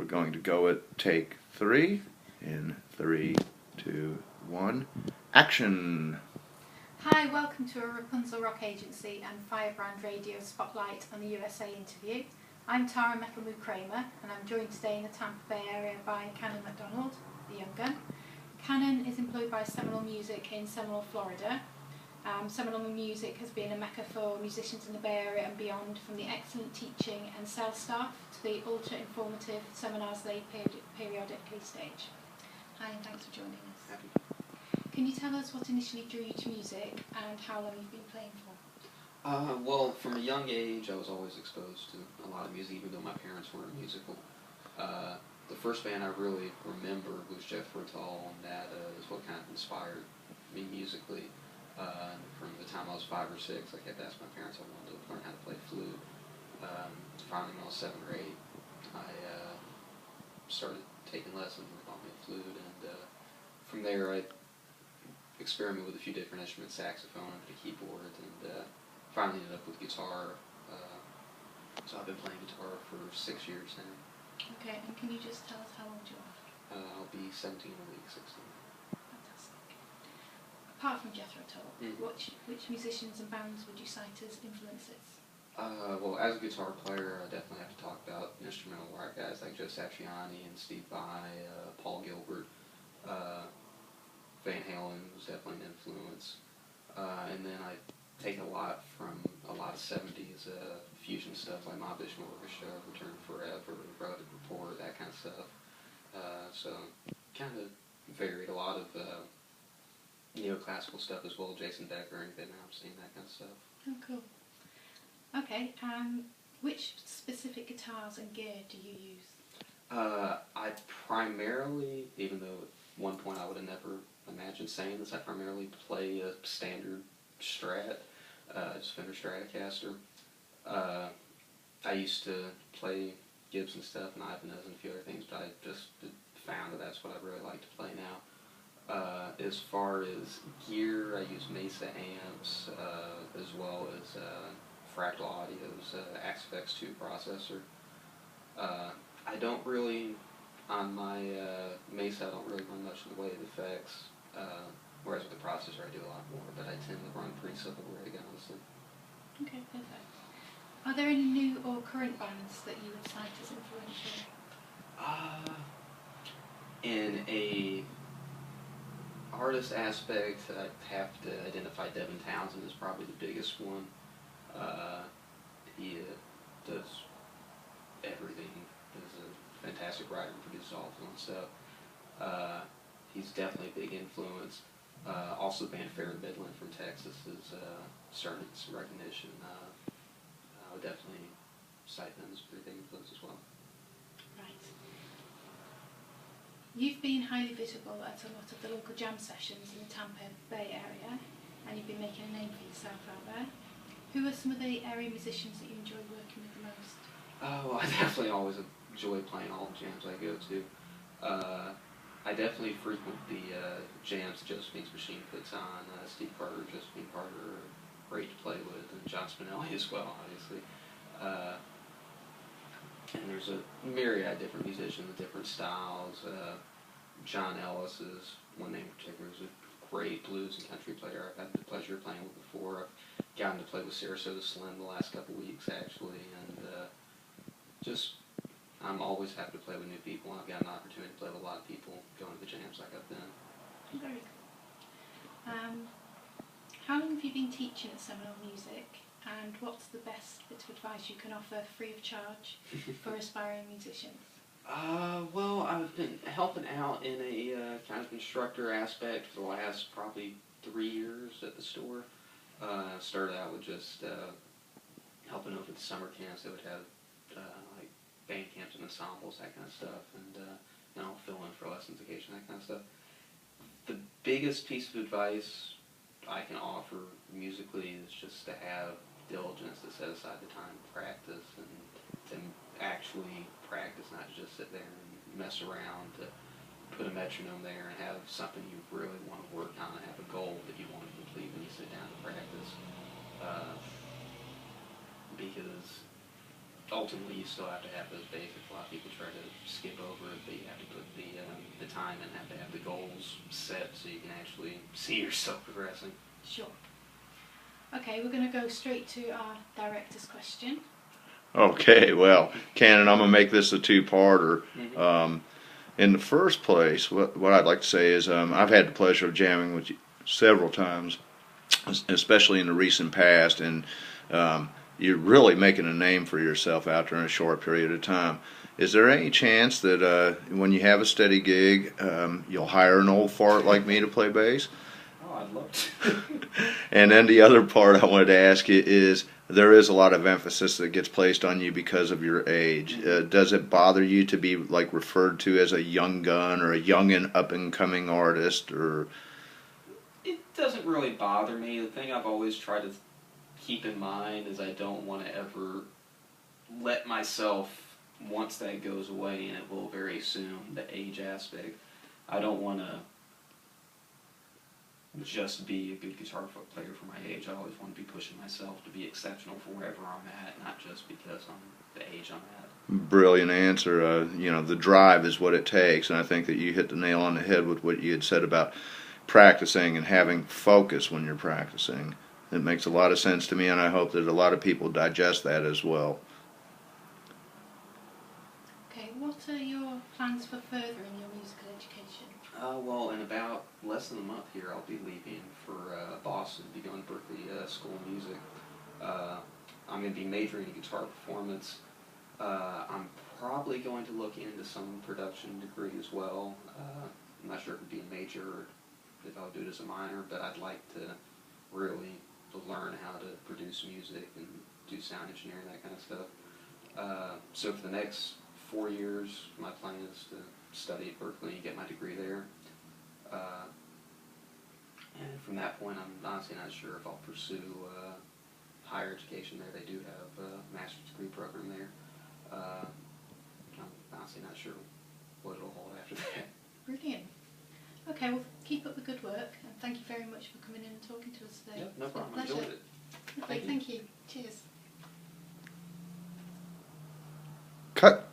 We're going to go at take 3 in 3, 2, 1. Action! Hi, welcome to a Rapunzel Rock Agency and Firebrand Radio Spotlight on the USA interview. I'm Tara McDonald and I'm joined today in the Tampa Bay area by Cannon McDonald, the young gun. Cannon is employed by Seminole Music in Seminole, Florida. Seminole Music has been a mecca for musicians in the Bay Area and beyond, from the excellent teaching and sales staff to the ultra-informative seminars they periodically stage. Hi, and thanks for joining us. Can you tell us what initially drew you to music and how long you've been playing for? Well, from a young age, I was always exposed to a lot of music, even though my parents weren't musical. The first band I really remember was Jethro Tull, and that is what kind of inspired me musically. From the time I was 5 or 6, I kept asking my parents if I wanted to learn how to play flute. Finally, when I was 7 or 8, I started taking lessons and they bought me a flute, and from there I experimented with a few different instruments, saxophone and a keyboard, and finally ended up with guitar. So I've been playing guitar for 6 years now. Okay, and can you just tell us how old you are? I'll be 17 in a week, 16. Apart from Jethro Tull, which musicians and bands would you cite as influences? Well, as a guitar player, I definitely have to talk about instrumental rock guys like Joe Satriani and Steve Vai, Paul Gilbert. Van Halen was definitely an influence. And then I take a lot from a lot of 70s fusion stuff like My Vision Orchestra, Return to Forever, Relative Report, that kind of stuff. So kind of varied. A lot of neoclassical stuff as well, Jason Becker and Ben Malmsteen, that kind of stuff. Oh, cool. Okay, which specific guitars and gear do you use? I primarily, even though at one point I would have never imagined saying this, I primarily play a standard Strat, just Fender Stratocaster. I used to play Gibson stuff and Ibanez and a few other things, but I just found that that's what I really like to play now. As far as gear, I use Mesa amps, as well as Fractal Audio's XFX2 processor. I don't really, on my Mesa, I don't really run much in the way of effects, whereas with the processor I do a lot more, but I tend to run pretty simple rig, honestly. Okay, perfect. Are there any new or current bands that you would cite as influential? In a artist aspect, I have to identify Devin Townsend as probably the biggest one. He does everything. He's a fantastic writer and produces all of his own stuff. He's definitely a big influence. Also, the band Fair Midland from Texas is starting to get some recognition. I would definitely cite them as a pretty big influence as well. Right. You've been highly visible at a lot of the local jam sessions in the Tampa Bay area, and you've been making a name for yourself out there. Who are some of the area musicians that you enjoy working with the most? Well, I definitely always enjoy playing all the jams I go to. I definitely frequent the jams Josephine's Machine puts on. Steve Carter, Josephine Carter are great to play with, and John Spinelli as well, obviously. And there's a myriad of different musicians with different styles. John Ellis is one name in particular, who's a great blues and country player I've had the pleasure of playing with before. I've gotten to play with Sarasota Slim the last couple of weeks, actually, and I'm always happy to play with new people, and I've got an opportunity to play with a lot of people going to the jams like I've been. Very cool. How long have you been teaching at Seminole Music, and what's the best bit of advice you can offer free of charge for aspiring musicians? Well, I've been helping out in a kind of instructor aspect for the last probably 3 years at the store. Started out with just helping over the summer camps. They would have like band camps and ensembles, that kind of stuff, and I'll fill in for lessons occasionally, that kind of stuff. The biggest piece of advice I can offer musically is just to have diligence, to set aside the time to practice and to actually practice, not to just sit there and mess around, to put a metronome there and have something you really want to work on and have a goal that you want to complete when you sit down to practice. Because ultimately you still have to have those basics. A lot of people try to skip time and have to have the goals set so you can actually see yourself progressing. Sure. Okay, we're going to go straight to our director's question. Okay, well, Cannon, I'm going to make this a two-parter. In the first place, what I'd like to say is I've had the pleasure of jamming with you several times, especially in the recent past, and you're really making a name for yourself out there in a short period of time. Is there any chance that when you have a steady gig, you'll hire an old fart like me to play bass? Oh, I'd love to. And then the other part I wanted to ask you is, there is a lot of emphasis that gets placed on you because of your age. Does it bother you to be like referred to as a young gun or a young and up and coming artist? Or It doesn't really bother me. The thing I've always tried to keep in mind is I don't want to ever let myself, once that goes away, and it will very soon, the age aspect, I don't want to just be a good guitar player for my age. I always want to be pushing myself to be exceptional for wherever I'm at, not just because I'm the age I'm at. Brilliant answer. The drive is what it takes, and I think that you hit the nail on the head with what you had said about practicing and having focus when you're practicing. It makes a lot of sense to me, and I hope that a lot of people digest that as well. Okay, what are your plans for furthering your musical education? Well, in about less than a month here, I'll be leaving for Boston to be going to Berkeley School of Music. I'm going to be majoring in guitar performance. I'm probably going to look into some production degree as well. I'm not sure if it would be a major or if I would do it as a minor, but I'd like to really learn how to produce music and do sound engineering, that kind of stuff. So for the next 4 years, my plan is to study at Berkeley and get my degree there. And from that point, I'm honestly not sure if I'll pursue higher education there. They do have a master's degree program there. I'm honestly not sure what it'll hold after that. Brilliant. Okay, well, keep up the good work, and thank you very much for coming in and talking to us today. Yep, no It's been a problem. I pleasure. enjoyed it. Lovely, thank you. Cheers. Cut.